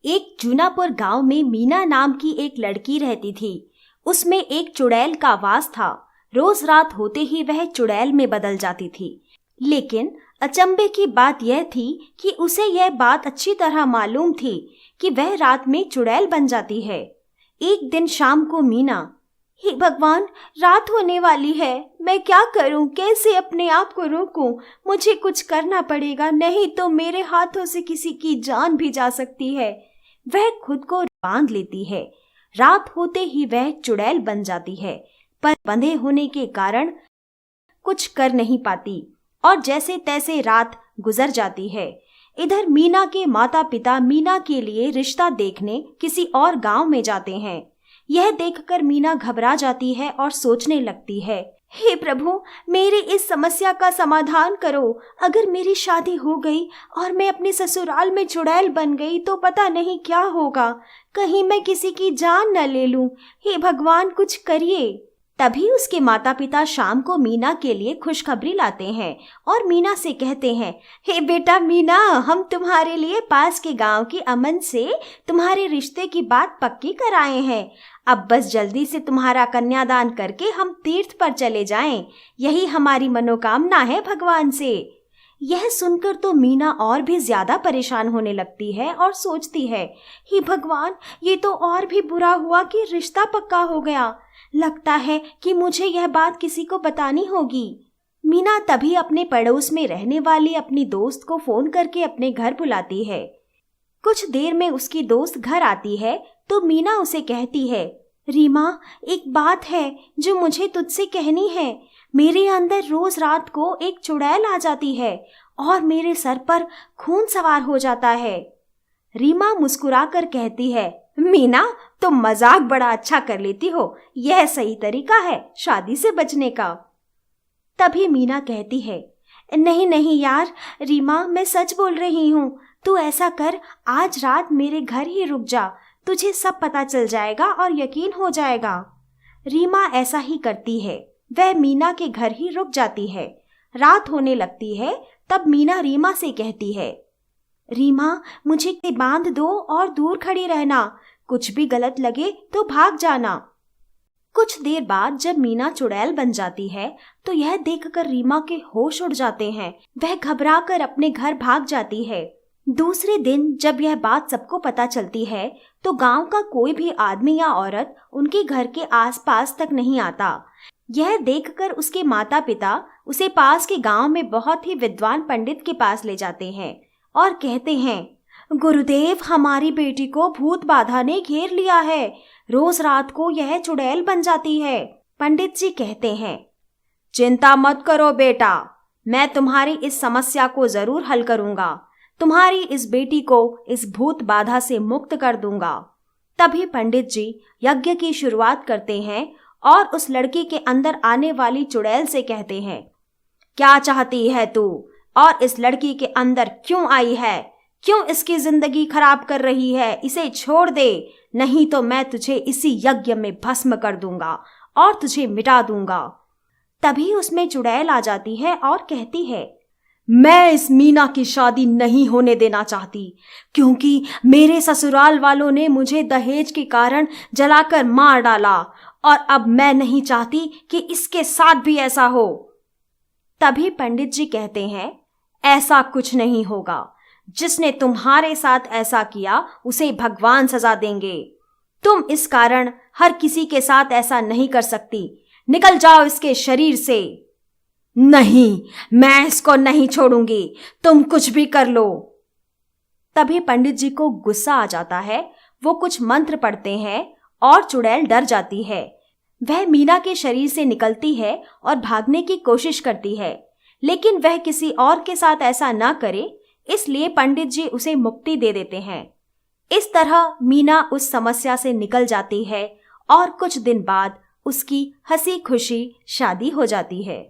एक जूनापुर गांव में मीना नाम की एक लड़की रहती थी। उसमें एक चुड़ैल का वास था। रोज रात होते ही वह चुड़ैल में बदल जाती थी। लेकिन अचंभे की बात यह थी कि उसे यह बात अच्छी तरह मालूम थी कि वह रात में चुड़ैल बन जाती है। एक दिन शाम को मीना, हे भगवान, रात होने वाली है, मैं क्या करूं, कैसे अपने आप को रोकूं? मुझे कुछ करना पड़ेगा, नहीं तो मेरे हाथों से किसी की जान भी जा सकती है। वह खुद को बांध लेती है। रात होते ही वह चुड़ैल बन जाती है, पर बंधे होने के कारण कुछ कर नहीं पाती और जैसे तैसे रात गुजर जाती है। इधर मीना के माता पिता मीना के लिए रिश्ता देखने किसी और गांव में जाते हैं। यह देखकर मीना घबरा जाती है और सोचने लगती है, हे प्रभु, मेरी इस समस्या का समाधान करो। अगर मेरी शादी हो गई और मैं अपने ससुराल में चुड़ैल बन गई तो पता नहीं क्या होगा। कहीं मैं किसी की जान न ले लूं। हे भगवान, कुछ करिए। तभी उसके माता पिता शाम को मीना के लिए खुशखबरी लाते हैं और मीना से कहते हैं, हे बेटा मीना, हम तुम्हारे लिए पास के गांव की अमन से तुम्हारे रिश्ते की बात पक्की कराए हैं। अब बस जल्दी से तुम्हारा कन्यादान करके हम तीर्थ पर चले जाएं। यही हमारी मनोकामना है भगवान से। यह सुनकर तो मीना और भी ज्यादा परेशान होने लगती है और सोचती है, हे भगवान, ये तो और भी बुरा हुआ कि रिश्ता पक्का हो गया। लगता है कि मुझे यह बात किसी को बतानी होगी। मीना तभी अपने पड़ोस में रहने वाली अपनी दोस्त को फोन करके अपने घर बुलाती है। कुछ देर में उसकी दोस्त घर आती है तो मीना उसे कहती है, रीमा, एक बात है जो मुझे तुझसे कहनी है। मेरे अंदर रोज रात को एक चुड़ैल आ जाती है और मेरे सर पर खून सवार हो जाता है। रीमा मुस्कुराकर कहती है, मीना, तुम मजाक बड़ा अच्छा कर लेती हो। यह सही तरीका है शादी से बचने का। तभी मीना कहती है, नहीं नहीं यार रीमा, मैं सच बोल रही हूँ। तू ऐसा कर, आज रात मेरे घर ही रुक जा, तुझे सब पता चल जाएगा और यकीन हो जाएगा। रीमा ऐसा ही करती है। वह मीना के घर ही रुक जाती है। रात होने लगती है तब मीना रीमा से कहती है, रीमा, मुझे बांध दो और दूर खड़ी रहना। कुछ भी गलत लगे तो भाग जाना। कुछ देर बाद जब मीना चुड़ैल बन जाती है तो यह देखकर रीमा के होश उड़ जाते हैं। वह घबराकर अपने घर भाग जाती है। दूसरे दिन जब यह बात सबको पता चलती है तो गांव का कोई भी आदमी या औरत उनके घर के आसपास तक नहीं आता। यह देखकर उसके माता पिता उसे पास के गांव में बहुत ही विद्वान पंडित के पास ले जाते हैं और कहते हैं, गुरुदेव, हमारी बेटी को भूत बाधा ने घेर लिया है। रोज रात को यह चुड़ैल बन जाती है। पंडित जी कहते हैं, चिंता मत करो बेटा, मैं तुम्हारी इस समस्या को जरूर हल करूंगा। तुम्हारी इस बेटी को इस भूत बाधा से मुक्त कर दूंगा। तभी पंडित जी यज्ञ की शुरुआत करते हैं और उस लड़की के अंदर आने वाली चुड़ैल से कहते हैं, क्या चाहती है तू और इस लड़की के अंदर क्यों आई है? क्यों इसकी जिंदगी खराब कर रही है? इसे छोड़ दे, नहीं तो मैं तुझे इसी यज्ञ में भस्म कर दूंगा और तुझे मिटा दूंगा। तभी उसमें चुड़ैल आ जाती है और कहती है, मैं इस मीना की शादी नहीं होने देना चाहती, क्योंकि मेरे ससुराल वालों ने मुझे दहेज के कारण जलाकर मार डाला और अब मैं नहीं चाहती कि इसके साथ भी ऐसा हो। तभी पंडित जी कहते हैं, ऐसा कुछ नहीं होगा। जिसने तुम्हारे साथ ऐसा किया उसे भगवान सजा देंगे। तुम इस कारण हर किसी के साथ ऐसा नहीं कर सकती। निकल जाओ इसके शरीर से। नहीं, मैं इसको नहीं छोड़ूंगी, तुम कुछ भी कर लो। तभी पंडित जी को गुस्सा आ जाता है। वो कुछ मंत्र पढ़ते हैं और चुड़ैल डर जाती है। वह मीना के शरीर से निकलती है और भागने की कोशिश करती है, लेकिन वह किसी और के साथ ऐसा ना करे, इसलिए पंडित जी उसे मुक्ति दे देते हैं। इस तरह मीना उस समस्या से निकल जाती है और कुछ दिन बाद उसकी हंसी खुशी शादी हो जाती है।